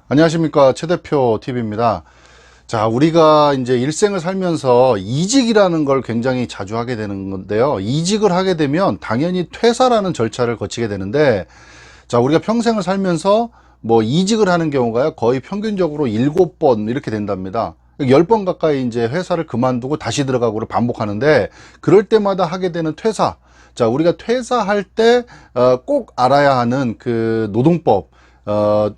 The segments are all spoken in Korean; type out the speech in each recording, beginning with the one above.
안녕하십니까, 최 대표 TV입니다. 자, 우리가 이제 일생을 살면서 이직이라는 걸 굉장히 자주 하게 되는 건데요. 이직을 하게 되면 당연히 퇴사라는 절차를 거치게 되는데, 자, 우리가 평생을 살면서 뭐 이직을 하는 경우가 거의 평균적으로 7번 이렇게 된답니다. 10번 가까이 이제 회사를 그만두고 다시 들어가고를 반복하는데, 그럴 때마다 하게 되는 퇴사. 자, 우리가 퇴사할 때 꼭 알아야 하는 그 노동법,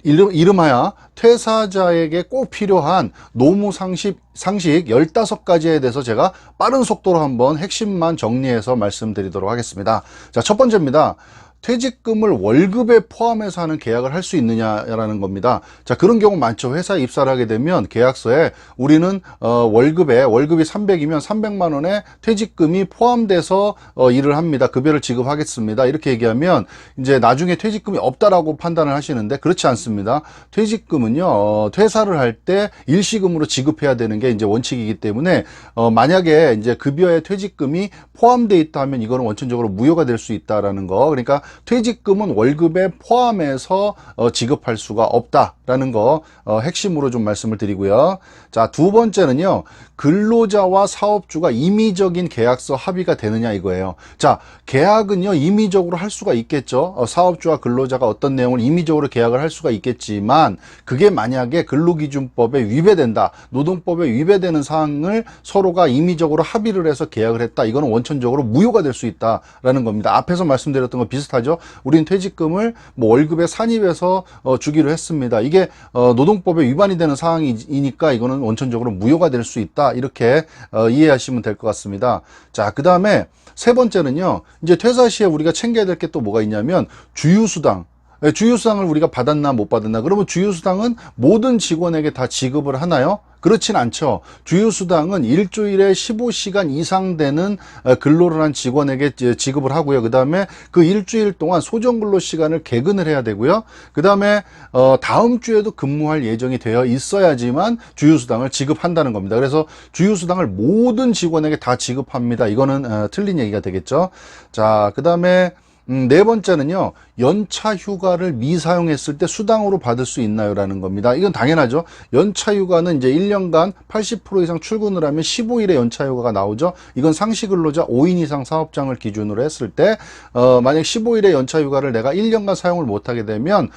이름하여 퇴사자에게 꼭 필요한 노무 상식 15가지에 대해서 제가 빠른 속도로 한번 핵심만 정리해서 말씀드리도록 하겠습니다. 자, 첫 번째입니다. 퇴직금을 월급에 포함해서 하는 계약을 할 수 있느냐라는 겁니다. 자, 그런 경우 많죠. 회사에 입사를 하게 되면 계약서에 우리는 월급이 300이면 300만 원의 퇴직금이 포함돼서 일을 합니다. 급여를 지급하겠습니다. 이렇게 얘기하면 이제 나중에 퇴직금이 없다라고 판단을 하시는데, 그렇지 않습니다. 퇴직금은요, 퇴사를 할 때 일시금으로 지급해야 되는 게 이제 원칙이기 때문에 만약에 이제 급여에 퇴직금이 포함되어 있다 하면 이거는 원천적으로 무효가 될 수 있다라는 거. 그러니까 퇴직금은 월급에 포함해서 지급할 수가 없다라는 거 핵심으로 좀 말씀을 드리고요. 자, 두 번째는요, 근로자와 사업주가 임의적인 계약서 합의가 되느냐 이거예요. 자, 계약은요 임의적으로 할 수가 있겠죠. 사업주와 근로자가 어떤 내용을 임의적으로 계약을 할 수가 있겠지만, 그게 만약에 근로기준법에 위배된다, 노동법에 위배되는 사항을 서로가 임의적으로 합의를 해서 계약을 했다, 이거는 원천적으로 무효가 될 수 있다라는 겁니다. 앞에서 말씀드렸던 거 비슷하죠. 우리는 퇴직금을 뭐 월급에 산입해서 주기로 했습니다. 이게 노동법에 위반이 되는 사항이니까 이거는 원천적으로 무효가 될 수 있다, 이렇게 이해하시면 될 것 같습니다. 자, 그 다음에 세 번째는요, 이제 퇴사 시에 우리가 챙겨야 될 게 또 뭐가 있냐면 주휴수당. 주휴수당을 우리가 받았나 못 받았나. 그러면 주휴수당은 모든 직원에게 다 지급을 하나요? 그렇진 않죠. 주휴수당은 일주일에 15시간 이상 되는 근로를 한 직원에게 지급을 하고요. 그 다음에 그 일주일 동안 소정근로 시간을 개근을 해야 되고요. 그 다음에 다음 주에도 근무할 예정이 되어 있어야지만 주휴수당을 지급한다는 겁니다. 그래서 주휴수당을 모든 직원에게 다 지급합니다. 이거는 틀린 얘기가 되겠죠. 자, 그 다음에 네 번째는요, 연차 휴가를 미사용했을 때 수당으로 받을 수 있나요? 라는 겁니다. 이건 당연하죠. 연차 휴가는 이제 1년간 80% 이상 출근을 하면 15일의 연차 휴가가 나오죠. 이건 상시 근로자 5인 이상 사업장을 기준으로 했을 때, 만약 15일의 연차 휴가를 내가 1년간 사용을 못하게 되면,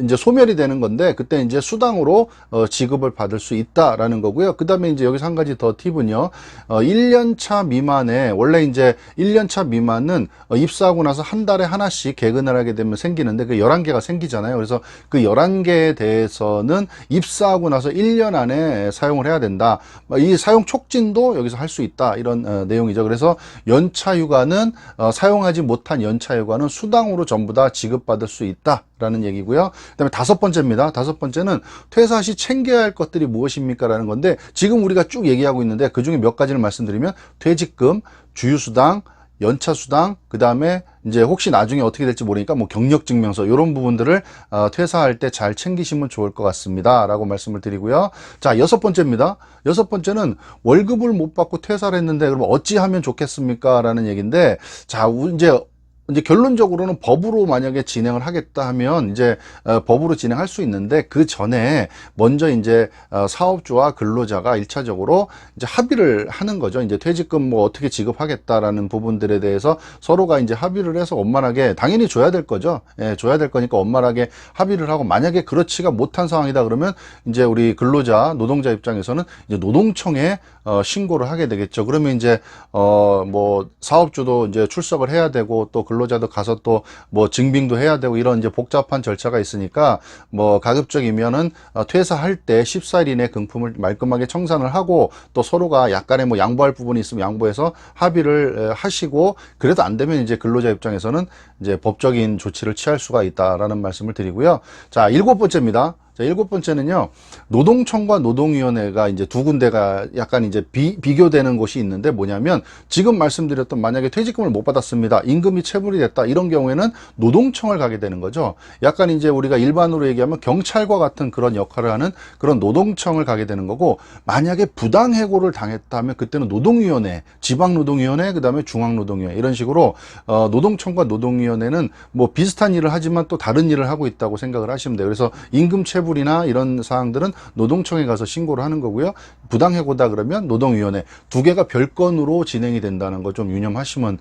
이제 소멸이 되는 건데, 그때 이제 수당으로 지급을 받을 수 있다라는 거고요. 그 다음에 이제 여기서 한 가지 더 팁은요, 1년차 미만에, 원래 이제 1년차 미만은 입사하고 나서 한 달에 하나씩 개근을 하게 되면 생기는데, 그 11개가 생기잖아요. 그래서 그 11개에 대해서는 입사하고 나서 1년 안에 사용을 해야 된다. 이 사용 촉진도 여기서 할 수 있다, 이런 내용이죠. 그래서 연차 휴가는 사용하지 못한 연차 휴가는 수당으로 전부 다 지급받을 수 있다 라는 얘기고요. 그 다음에 다섯 번째입니다. 다섯 번째는 퇴사 시 챙겨야 할 것들이 무엇입니까? 라는 건데, 지금 우리가 쭉 얘기하고 있는데 그 중에 몇 가지를 말씀드리면, 퇴직금, 주휴수당, 연차수당, 그 다음에 이제 혹시 나중에 어떻게 될지 모르니까 뭐 경력증명서, 이런 부분들을 퇴사할 때 잘 챙기시면 좋을 것 같습니다 라고 말씀을 드리고요. 자, 여섯 번째입니다. 여섯 번째는 월급을 못 받고 퇴사를 했는데 그럼 어찌하면 좋겠습니까? 라는 얘기인데, 자, 이제 결론적으로는 법으로 만약에 진행을 하겠다 하면 이제 법으로 진행할 수 있는데, 그 전에 먼저 이제 사업주와 근로자가 1차적으로 이제 합의를 하는 거죠. 이제 퇴직금 뭐 어떻게 지급하겠다라는 부분들에 대해서 서로가 이제 합의를 해서 원만하게, 당연히 줘야 될 거죠. 예, 줘야 될 거니까 원만하게 합의를 하고, 만약에 그렇지가 못한 상황이다 그러면 이제 우리 근로자, 노동자 입장에서는 이제 노동청에 신고를 하게 되겠죠. 그러면 이제 뭐 사업주도 이제 출석을 해야 되고, 또 근로자도 가서 또 뭐 증빙도 해야 되고, 이런 이제 복잡한 절차가 있으니까, 뭐 가급적이면은 퇴사할 때 14일 이내 금품을 말끔하게 청산을 하고, 또 서로가 약간의 뭐 양보할 부분이 있으면 양보해서 합의를 하시고, 그래도 안 되면 이제 근로자 입장에서는 이제 법적인 조치를 취할 수가 있다라는 말씀을 드리고요. 자, 일곱 번째입니다. 자, 일곱 번째는요, 노동청과 노동위원회가 이제 두 군데가 약간 이제 비교되는 곳이 있는데, 뭐냐면 지금 말씀드렸던, 만약에 퇴직금을 못 받았습니다, 임금이 체불이 됐다, 이런 경우에는 노동청을 가게 되는 거죠. 약간 이제 우리가 일반으로 얘기하면 경찰과 같은 그런 역할을 하는 그런 노동청을 가게 되는 거고, 만약에 부당해고를 당했다면 그때는 노동위원회, 지방노동위원회, 그 다음에 중앙노동위원회, 이런 식으로 노동청과 노동위원회는 뭐 비슷한 일을 하지만 또 다른 일을 하고 있다고 생각을 하시면 돼요. 그래서 임금 체불 체불이나 이런 사항들은 노동청에 가서 신고를 하는 거고요. 부당해고다 그러면 노동위원회, 두 개가 별건으로 진행이 된다는 거 좀 유념하시면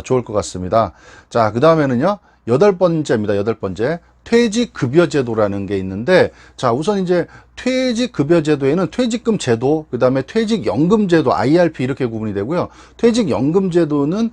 좋을 것 같습니다. 자, 그 다음에는요. 여덟 번째입니다. 여덟 번째. 퇴직급여제도라는 게 있는데, 자, 우선 이제 퇴직급여제도에는 퇴직금 제도, 그 다음에 퇴직연금제도, IRP 이렇게 구분이 되고요. 퇴직연금제도는,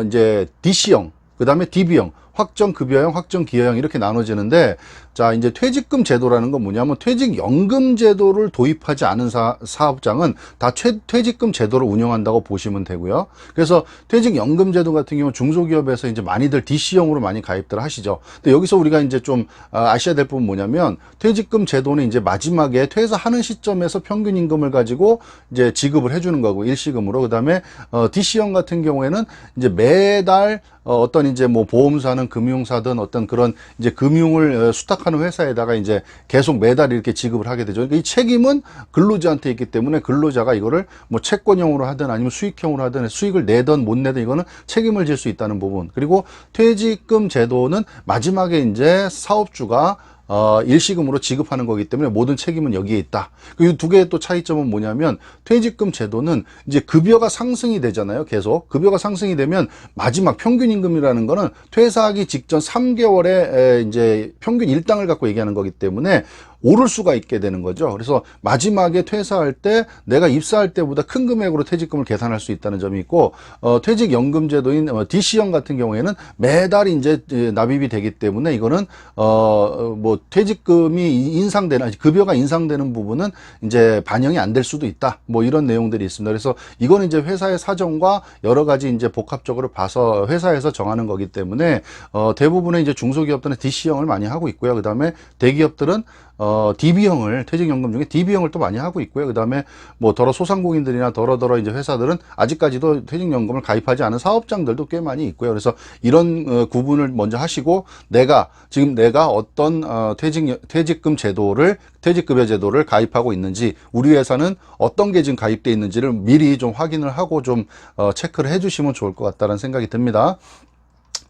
이제 DC형, 그 다음에 DB형, 확정급여형, 확정기여형 이렇게 나눠지는데, 자, 이제 퇴직금 제도라는 건 뭐냐면 퇴직연금 제도를 도입하지 않은 사업장은 다 퇴직금 제도를 운영한다고 보시면 되고요. 그래서 퇴직연금 제도 같은 경우 중소기업에서 이제 많이들 DC형으로 많이 가입들 하시죠. 근데 여기서 우리가 이제 좀 아셔야 될 부분 뭐냐면 퇴직금 제도는 이제 마지막에 퇴사하는 시점에서 평균 임금을 가지고 이제 지급을 해주는 거고 일시금으로. 그다음에 DC형 같은 경우에는 이제 매달 어떤 이제 뭐 보험사는 금융사든 어떤 그런 이제 금융을 수탁하는 회사에다가 이제 계속 매달 이렇게 지급을 하게 되죠. 그러니까 이 책임은 근로자한테 있기 때문에 근로자가 이거를 뭐 채권형으로 하든 아니면 수익형으로 하든 수익을 내든 못 내든 이거는 책임을 질 수 있다는 부분. 그리고 퇴직금 제도는 마지막에 이제 사업주가 일시금으로 지급하는 거기 때문에 모든 책임은 여기에 있다. 이 두 개의 또 차이점은 뭐냐면 퇴직금 제도는 이제 급여가 상승이 되잖아요. 계속 급여가 상승이 되면 마지막 평균 임금이라는 거는 퇴사하기 직전 3개월에 이제 평균 일당을 갖고 얘기하는 거기 때문에 오를 수가 있게 되는 거죠. 그래서 마지막에 퇴사할 때 내가 입사할 때보다 큰 금액으로 퇴직금을 계산할 수 있다는 점이 있고, 퇴직연금 제도인 DC형 같은 경우에는 매달 이제 납입이 되기 때문에 이거는 뭐 퇴직금이 인상되는 급여가 인상되는 부분은 이제 반영이 안 될 수도 있다. 뭐 이런 내용들이 있습니다. 그래서 이거는 이제 회사의 사정과 여러 가지 이제 복합적으로 봐서 회사에서 정하는 거기 때문에 대부분의 이제 중소기업들은 DC형을 많이 하고 있고요. 그다음에 대기업들은 DB형을, 퇴직연금 중에 DB형을 또 많이 하고 있고요. 그 다음에 뭐 더러 소상공인들이나 더러 이제 회사들은 아직까지도 퇴직연금을 가입하지 않은 사업장들도 꽤 많이 있고요. 그래서 이런 구분을 먼저 하시고 지금 내가 어떤 퇴직금 제도를, 퇴직급여 제도를 가입하고 있는지, 우리 회사는 어떤 게 지금 가입되어 있는지를 미리 좀 확인을 하고 좀 체크를 해 주시면 좋을 것 같다는 생각이 듭니다.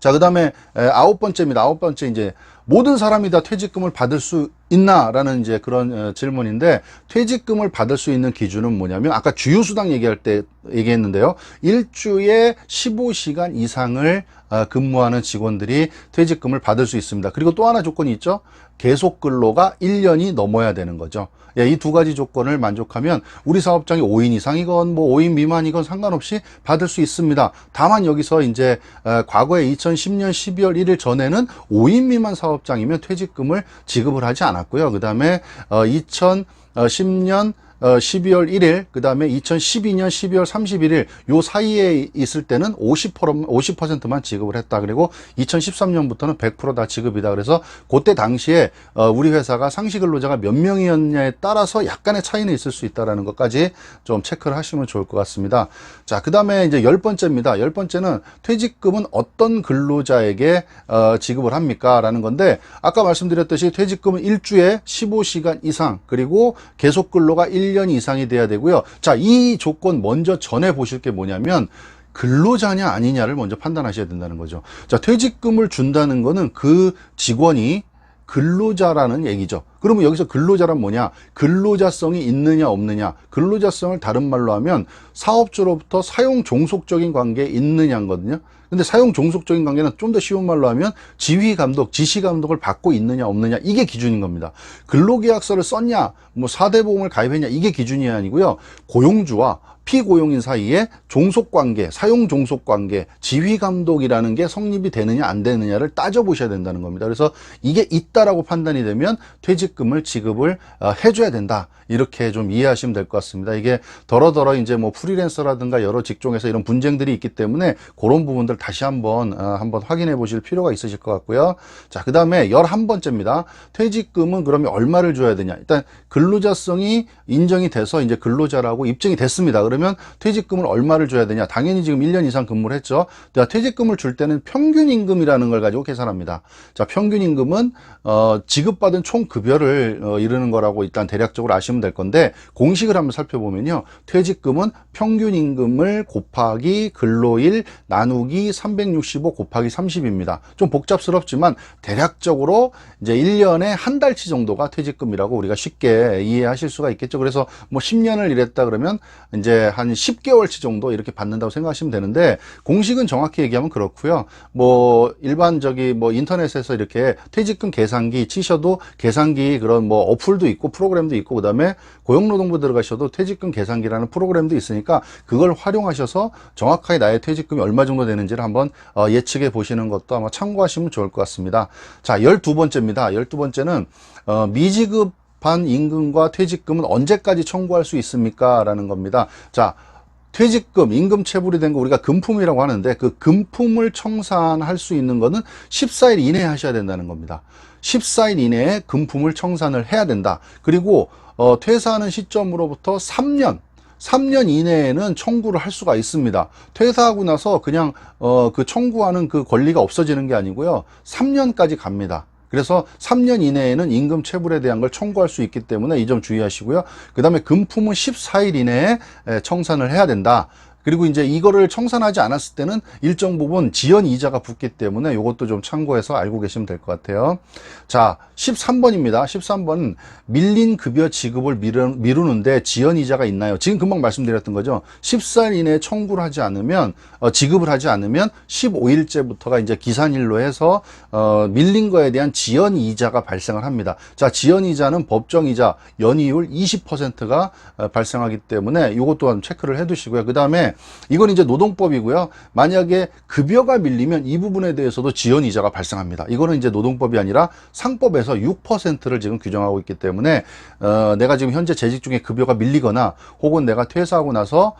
자, 그 다음에 아홉 번째입니다. 아홉 번째 이제 모든 사람이 다 퇴직금을 받을 수 있나라는 이제 그런 질문인데, 퇴직금을 받을 수 있는 기준은 뭐냐면 아까 주휴수당 얘기할 때 얘기했는데요. 일주에 15시간 이상을 근무하는 직원들이 퇴직금을 받을 수 있습니다. 그리고 또 하나 조건이 있죠. 계속 근로가 1년이 넘어야 되는 거죠. 예, 이 두 가지 조건을 만족하면 우리 사업장이 5인 이상이건 뭐 5인 미만이건 상관없이 받을 수 있습니다. 다만 여기서 이제 과거에 2010년 12월 1일 전에는 5인 미만 사업장이면 퇴직금을 지급을 하지 않았고요. 그 다음에 2010년 12월 1일, 그 다음에 2012년 12월 31일 요 사이에 있을 때는 50%만 지급을 했다. 그리고 2013년부터는 100% 다 지급이다. 그래서 그때 당시에 우리 회사가 상시 근로자가 몇 명이었냐에 따라서 약간의 차이는 있을 수 있다는 것까지 좀 체크를 하시면 좋을 것 같습니다. 자, 그 다음에 이제 10번째입니다. 10번째는 퇴직금은 어떤 근로자에게 지급을 합니까? 라는 건데, 아까 말씀드렸듯이 퇴직금은 일주에 15시간 이상, 그리고 계속 근로가 1년 이상이 돼야 되고요. 자, 이 조건 먼저 전해 보실 게 뭐냐면 근로자냐 아니냐를 먼저 판단하셔야 된다는 거죠. 자, 퇴직금을 준다는 거는 그 직원이 근로자라는 얘기죠. 그러면 여기서 근로자란 뭐냐? 근로자성이 있느냐 없느냐. 근로자성을 다른 말로 하면 사업주로부터 사용 종속적인 관계에 있느냐거든요. 근데 사용 종속적인 관계는 좀 더 쉬운 말로 하면 지휘 감독, 지시 감독을 받고 있느냐 없느냐, 이게 기준인 겁니다. 근로계약서를 썼냐, 뭐 4대 보험을 가입했냐, 이게 기준이 아니고요. 고용주와 피고용인 사이에 종속관계, 사용 종속관계, 지휘감독이라는 게 성립이 되느냐 안 되느냐를 따져보셔야 된다는 겁니다. 그래서 이게 있다라고 판단이 되면 퇴직금을 지급을 해줘야 된다. 이렇게 좀 이해하시면 될 것 같습니다. 이게 더러더러 이제 뭐 프리랜서라든가 여러 직종에서 이런 분쟁들이 있기 때문에 그런 부분들 다시 한번 확인해 보실 필요가 있으실 것 같고요. 자, 그 다음에 11번째입니다. 퇴직금은 그러면 얼마를 줘야 되냐? 일단 근로자성이 인정이 돼서 이제 근로자라고 입증이 됐습니다. 그러면 퇴직금을 얼마를 줘야 되냐? 당연히 지금 1년 이상 근무를 했죠. 내가 퇴직금을 줄 때는 평균 임금이라는 걸 가지고 계산합니다. 자, 평균 임금은 지급받은 총 급여를 이르는 거라고 일단 대략적으로 아시면 될 건데, 공식을 한번 살펴보면요, 퇴직금은 평균 임금을 곱하기 근로일 나누기 365 곱하기 30입니다. 좀 복잡스럽지만 대략적으로 이제 1년에 한 달치 정도가 퇴직금이라고 우리가 쉽게 이해하실 수가 있겠죠. 그래서 뭐 10년을 일했다 그러면 이제 한 10개월치 정도 이렇게 받는다고 생각하시면 되는데, 공식은 정확히 얘기하면 그렇고요. 뭐 일반적인 뭐 인터넷에서 이렇게 퇴직금 계산기 치셔도 계산기 그런 뭐 어플도 있고 프로그램도 있고, 그다음에 고용노동부 들어가셔도 퇴직금 계산기라는 프로그램도 있으니까 그걸 활용하셔서 정확하게 나의 퇴직금이 얼마 정도 되는지를 한번 예측해 보시는 것도 아마 참고하시면 좋을 것 같습니다. 자, 12번째입니다. 12번째는 미지급한 임금과 퇴직금은 언제까지 청구할 수 있습니까? 라는 겁니다. 자, 퇴직금, 임금 체불이 된 거 우리가 금품이라고 하는데, 그 금품을 청산할 수 있는 거는 14일 이내에 하셔야 된다는 겁니다. 14일 이내에 금품을 청산을 해야 된다. 그리고 퇴사하는 시점으로부터 3년 이내에는 청구를 할 수가 있습니다. 퇴사하고 나서 그냥 그 청구하는 그 권리가 없어지는 게 아니고요, 3년까지 갑니다. 그래서 3년 이내에는 임금 체불에 대한 걸 청구할 수 있기 때문에 이 점 주의하시고요. 그 다음에 금품은 14일 이내에 청산을 해야 된다. 그리고 이제 이거를 청산하지 않았을 때는 일정 부분 지연 이자가 붙기 때문에 이것도 좀 참고해서 알고 계시면 될 것 같아요. 자, 13번입니다. 13번은 밀린 급여 지급을 미루는데 지연 이자가 있나요? 지금 금방 말씀드렸던 거죠. 14일 이내에 청구를 하지 않으면, 지급을 하지 않으면 15일째부터가 이제 기산일로 해서 밀린 거에 대한 지연 이자가 발생을 합니다. 자, 지연 이자는 법정 이자 연이율 20%가 발생하기 때문에 이것 또한 체크를 해 두시고요. 그 다음에 이건 이제 노동법이고요. 만약에 급여가 밀리면 이 부분에 대해서도 지연 이자가 발생합니다. 이거는 이제 노동법이 아니라 상법에서 6%를 지금 규정하고 있기 때문에 내가 지금 현재 재직 중에 급여가 밀리거나 혹은 내가 퇴사하고 나서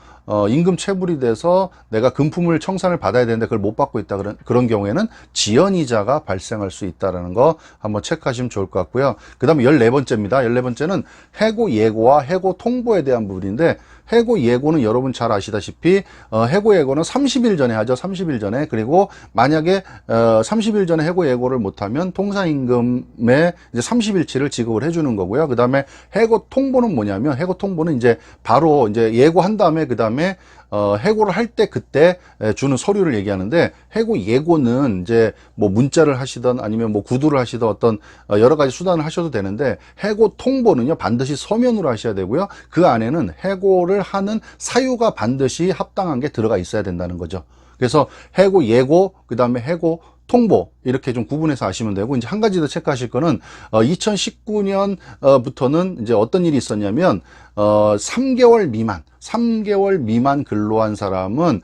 임금 체불이 돼서 내가 금품을 청산을 받아야 되는데 그걸 못 받고 있다, 그런 경우에는 지연이자가 발생할 수 있다는 거 한번 체크하시면 좋을 것 같고요. 그 다음에 14번째입니다. 14번째는 해고 예고와 해고 통보에 대한 부분인데, 해고 예고는 여러분 잘 아시다시피 해고 예고는 30일 전에 하죠. 30일 전에. 그리고 만약에 30일 전에 해고 예고를 못하면 통상임금의 이제 30일치를 지급을 해주는 거고요. 그 다음에 해고 통보는 뭐냐면, 해고 통보는 이제 바로 이제 예고한 다음에 그 다음에 해고를 할 때 그때 주는 서류를 얘기하는데, 해고 예고는 이제 뭐 문자를 하시던 아니면 뭐 구두를 하시던 어떤 여러 가지 수단을 하셔도 되는데, 해고 통보는요 반드시 서면으로 하셔야 되고요. 그 안에는 해고를 하는 사유가 반드시 합당한 게 들어가 있어야 된다는 거죠. 그래서 해고 예고, 그 다음에 해고 통보, 이렇게 좀 구분해서 아시면 되고, 이제 한 가지 더 체크하실 거는 2019년부터는 이제 어떤 일이 있었냐면 3개월 미만 근로한 사람은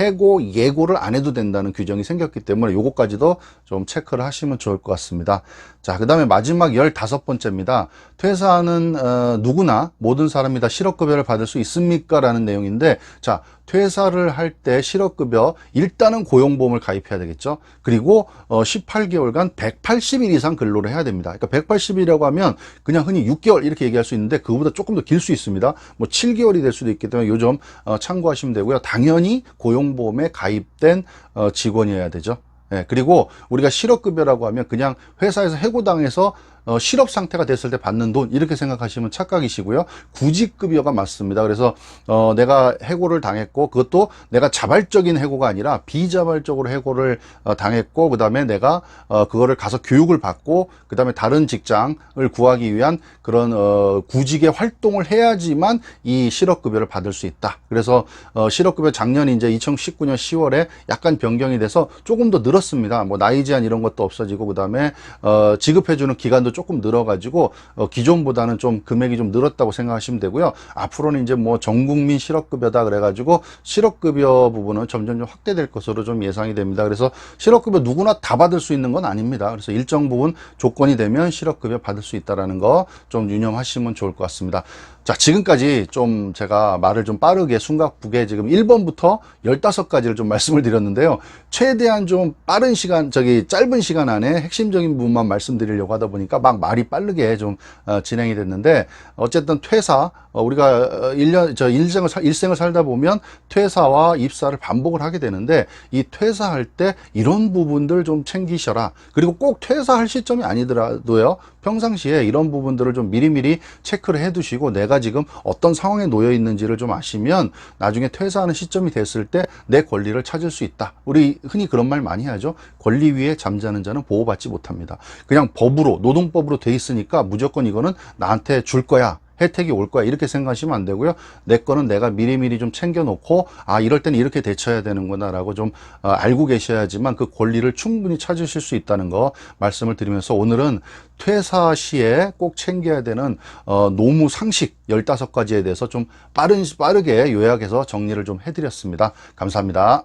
해고 예고를 안 해도 된다는 규정이 생겼기 때문에 요거까지도 좀 체크를 하시면 좋을 것 같습니다. 자, 그 다음에 마지막 15번째입니다. 퇴사하는 누구나 모든 사람이 다 실업급여를 받을 수 있습니까? 라는 내용인데, 자, 퇴사를 할 때 실업급여 일단은 고용보험을 가입해야 되겠죠. 그리고 18개월간 180일 이상 근로를 해야 됩니다. 그러니까 180일이라고 하면 그냥 흔히 6개월 이렇게 얘기할 수 있는데, 그거보다 조금 더 길 수 있습니다. 뭐 7개월이 될 수도 있기 때문에 요 점 참고하시면 되고요. 당연히 고용보험에 가입된 직원이어야 되죠. 예, 그리고 우리가 실업급여라고 하면 그냥 회사에서 해고당해서 실업 상태가 됐을 때 받는 돈, 이렇게 생각하시면 착각이시고요. 구직급여가 맞습니다. 그래서 내가 해고를 당했고, 그것도 내가 자발적인 해고가 아니라 비자발적으로 해고를 당했고, 그 다음에 내가 그거를 가서 교육을 받고, 그 다음에 다른 직장을 구하기 위한 그런 구직의 활동을 해야지만 이 실업급여를 받을 수 있다. 그래서 실업급여 작년 이제 2019년 10월에 약간 변경이 돼서 조금 더 늘었습니다. 뭐 나이 제한 이런 것도 없어지고, 그 다음에 지급해주는 기간도 조금 늘어가지고 기존보다는 좀 금액이 좀 늘었다고 생각하시면 되고요. 앞으로는 이제 뭐 전국민 실업급여다 그래가지고 실업급여 부분은 점점 좀 확대될 것으로 좀 예상이 됩니다. 그래서 실업급여 누구나 다 받을 수 있는 건 아닙니다. 그래서 일정 부분 조건이 되면 실업급여 받을 수 있다는 거 좀 유념하시면 좋을 것 같습니다. 자, 지금까지 좀 제가 말을 좀 빠르게 숨가쁘게 지금 1번부터 15가지를 좀 말씀을 드렸는데요. 최대한 좀 빠른 시간, 짧은 시간 안에 핵심적인 부분만 말씀드리려고 하다 보니까 막 말이 빠르게 좀 진행이 됐는데, 어쨌든 퇴사, 우리가 일생을 살다 보면 퇴사와 입사를 반복을 하게 되는데, 이 퇴사할 때 이런 부분들 좀 챙기셔라. 그리고 꼭 퇴사할 시점이 아니더라도요, 평상시에 이런 부분들을 좀 미리미리 체크를 해 두시고, 내가 지금 어떤 상황에 놓여 있는지를 좀 아시면 나중에 퇴사하는 시점이 됐을 때 내 권리를 찾을 수 있다. 우리 흔히 그런 말 많이 하죠. 권리 위에 잠자는 자는 보호받지 못합니다. 그냥 법으로, 노동법으로 돼 있으니까 무조건 이거는 나한테 줄 거야, 혜택이 올 거야, 이렇게 생각하시면 안 되고요. 내 거는 내가 미리미리 좀 챙겨놓고, 아, 이럴 때는 이렇게 대처해야 되는구나 라고 좀 알고 계셔야지만 그 권리를 충분히 찾으실 수 있다는 거 말씀을 드리면서, 오늘은 퇴사 시에 꼭 챙겨야 되는 노무 상식 15가지에 대해서 좀 빠르게 요약해서 정리를 좀 해드렸습니다. 감사합니다.